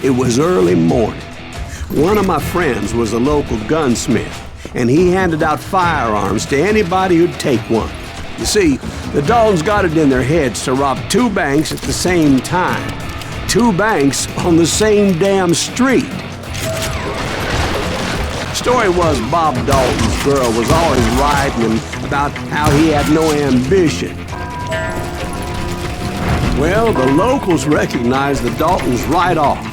It was early morning. One of my friends was a local gunsmith, and he handed out firearms to anybody who'd take one. You see, the Daltons got it in their heads to rob 2 banks at the same time. 2 banks on the same damn street. Story was Bob Dalton's girl was always riding him about how he had no ambition. Well, the locals recognized the Daltons right off.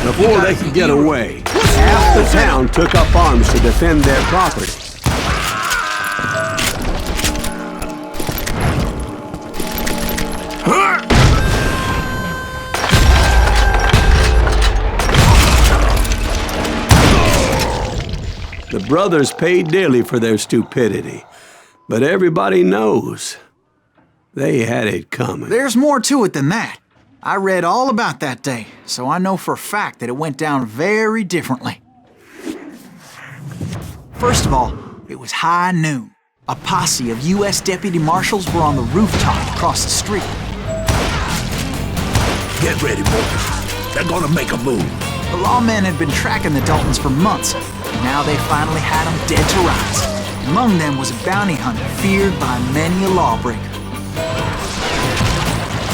Before they could get away, half the town took up arms to defend their property. The brothers paid dearly for their stupidity, but everybody knows they had it coming. There's more to it than that. I read all about that day, so I know for a fact that it went down very differently. First of all, it was high noon. A posse of U.S. deputy marshals were on the rooftop across the street. Get ready, boys. They're gonna make a move. The lawmen had been tracking the Daltons for months, and now they finally had them dead to rights. Among them was a bounty hunter feared by many a lawbreaker.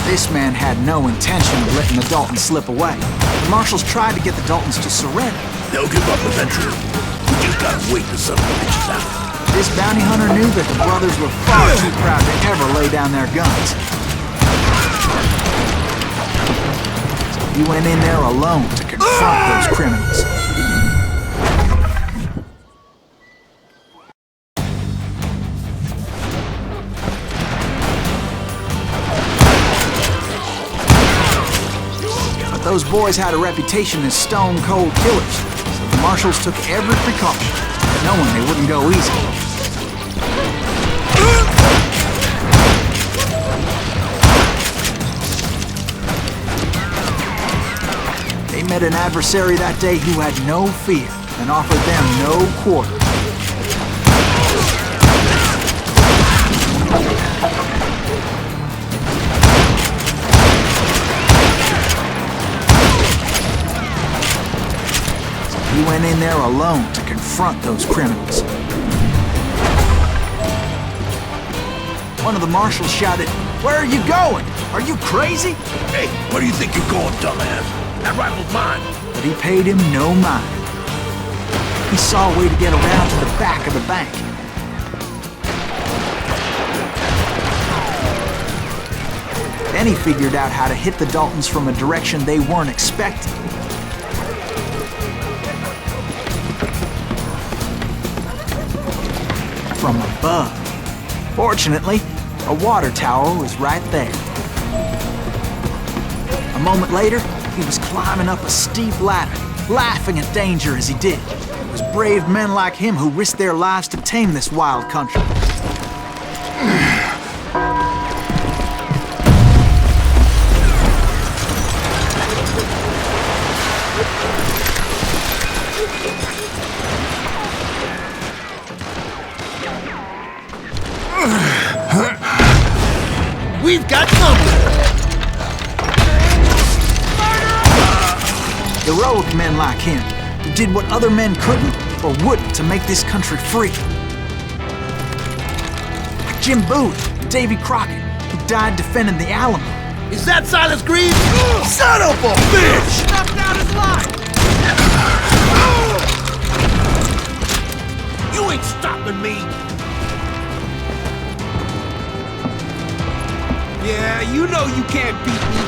This man had no intention of letting the Daltons slip away. The marshals tried to get the Daltons to surrender. They'll give up eventually. We just gotta wait till something reaches out. This bounty hunter knew that the brothers were far too proud to ever lay down their guns. So he went in there alone to confront those criminals. Those boys had a reputation as stone-cold killers, so the marshals took every precaution, knowing they wouldn't go easy. They met an adversary that day who had no fear and offered them no quarter. He went in there alone to confront those criminals. One of the marshals shouted, "Where are you going? Are you crazy?" Hey, where do you think you're going, dumbass? That rifle's mine. But he paid him no mind. He saw a way to get around to the back of the bank. Then he figured out how to hit the Daltons from a direction they weren't expecting. From above. Fortunately, a water tower was right there. A moment later, he was climbing up a steep ladder, laughing at danger as he did. It was brave men like him who risked their lives to tame this wild country. We've got company! Heroic men like him, who did what other men couldn't or wouldn't to make this country free. Like Jim Bowie and Davy Crockett, who died defending the Alamo. Is that Silas Green? Son of a bitch! Snuffed out his life! You ain't stopping me! Yeah, you know you can't beat me.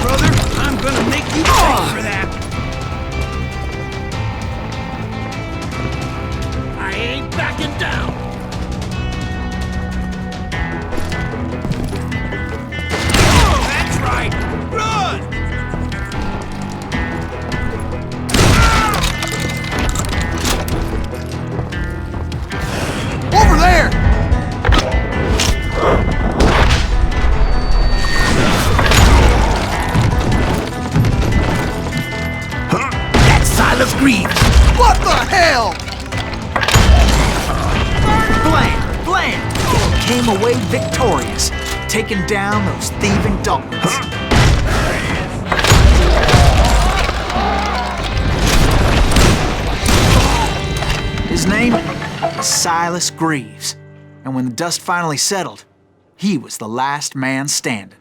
Brother, I'm gonna make you pay for that. I ain't backing down! That's right. Run! Over there! That's Silas Green! What the hell? Blam! Blam! came away victorious, taking down those thieving Daltons. His name was Silas Greaves, and when the dust finally settled, he was the last man standing.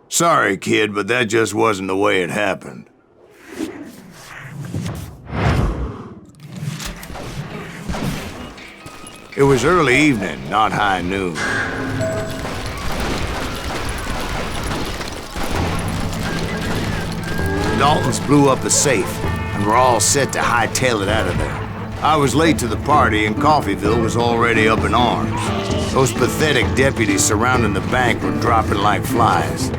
Sorry, kid, but that just wasn't the way it happened. It was early evening, not high noon. The Daltons blew up a safe, and were all set to hightail it out of there. I was late to the party, and Coffeyville was already up in arms. Those pathetic deputies surrounding the bank were dropping like flies.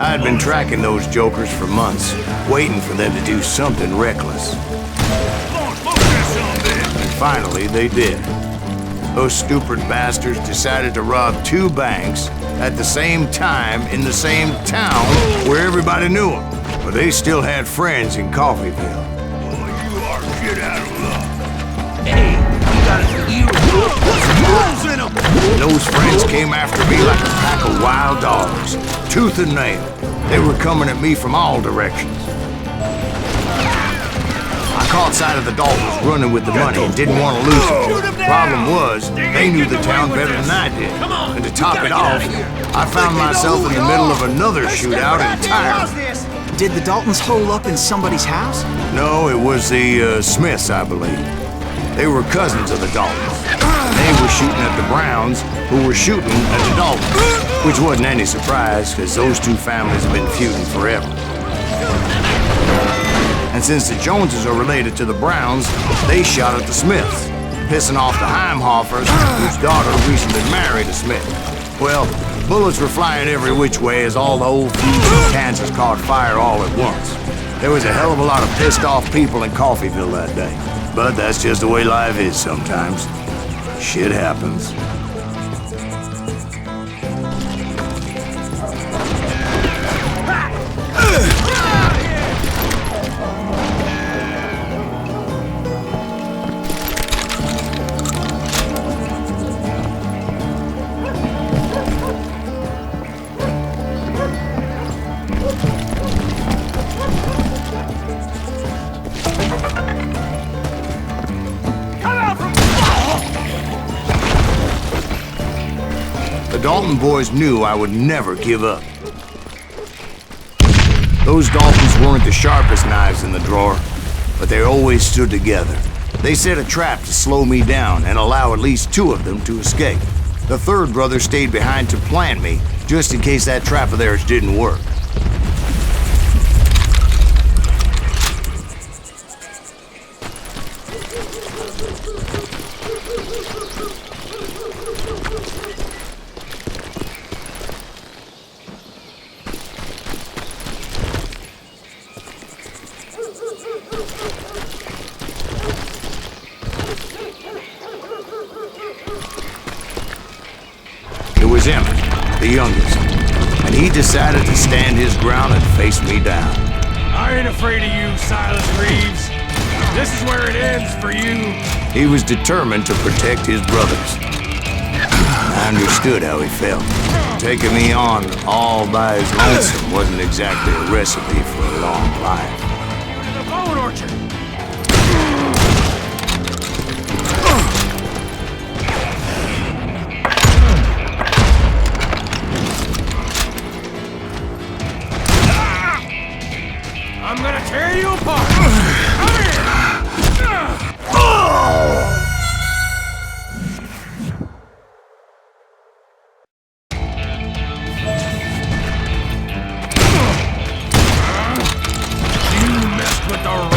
I had been tracking those jokers for months, waiting for them to do something reckless. And finally, they did. Those stupid bastards decided to rob 2 banks at the same time in the same town where everybody knew them. But they still had friends in Coffeyville. Oh, you are shit out of luck. Hey, you got it for you. Put some holes in them. And those friends came after me like a pack of wild dogs, tooth and nail. They were coming at me from all directions. I caught sight of the Daltons running with the money and didn't want to lose it. Problem was, they knew the town better than I did. And to top it off, I found myself in the middle of another shootout entirely. Did the Daltons hole up in somebody's house? No, it was the Smiths, I believe. They were cousins of the Daltons. They were shooting at the Browns, who were shooting at the Daltons. Which wasn't any surprise, because those 2 families have been feuding forever. And since the Joneses are related to the Browns, they shot at the Smiths, pissing off the Heimhoffers, whose daughter recently married a Smith. Well, bullets were flying every which way as all the old feuds in Kansas caught fire all at once. There was a hell of a lot of pissed off people in Coffeyville that day. But that's just the way life is sometimes. Shit happens. The Dalton boys knew I would never give up. Those Daltons weren't the sharpest knives in the drawer, but they always stood together. They set a trap to slow me down and allow at least 2 of them to escape. The 3rd brother stayed behind to plant me, just in case that trap of theirs didn't work. It was Emmett, the youngest, and he decided to stand his ground and face me down. I ain't afraid of you, Silas Greaves. This is where it ends for you. He was determined to protect his brothers. I understood how he felt. Taking me on all by his lonesome wasn't exactly a recipe for a long life. The bone orchard. I'm gonna tear you apart! Come here! You messed with the wrong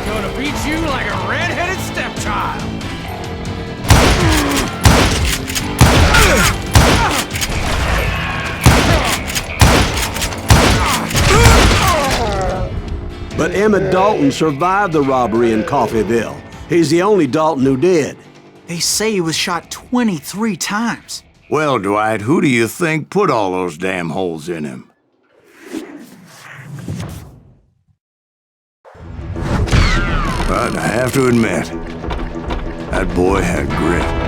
Gonna beat you like a red-headed stepchild! Emmett Dalton survived the robbery in Coffeyville. He's the only Dalton who did. They say he was shot 23 times. Well, Dwight, who do you think put all those damn holes in him? But I have to admit, that boy had grit.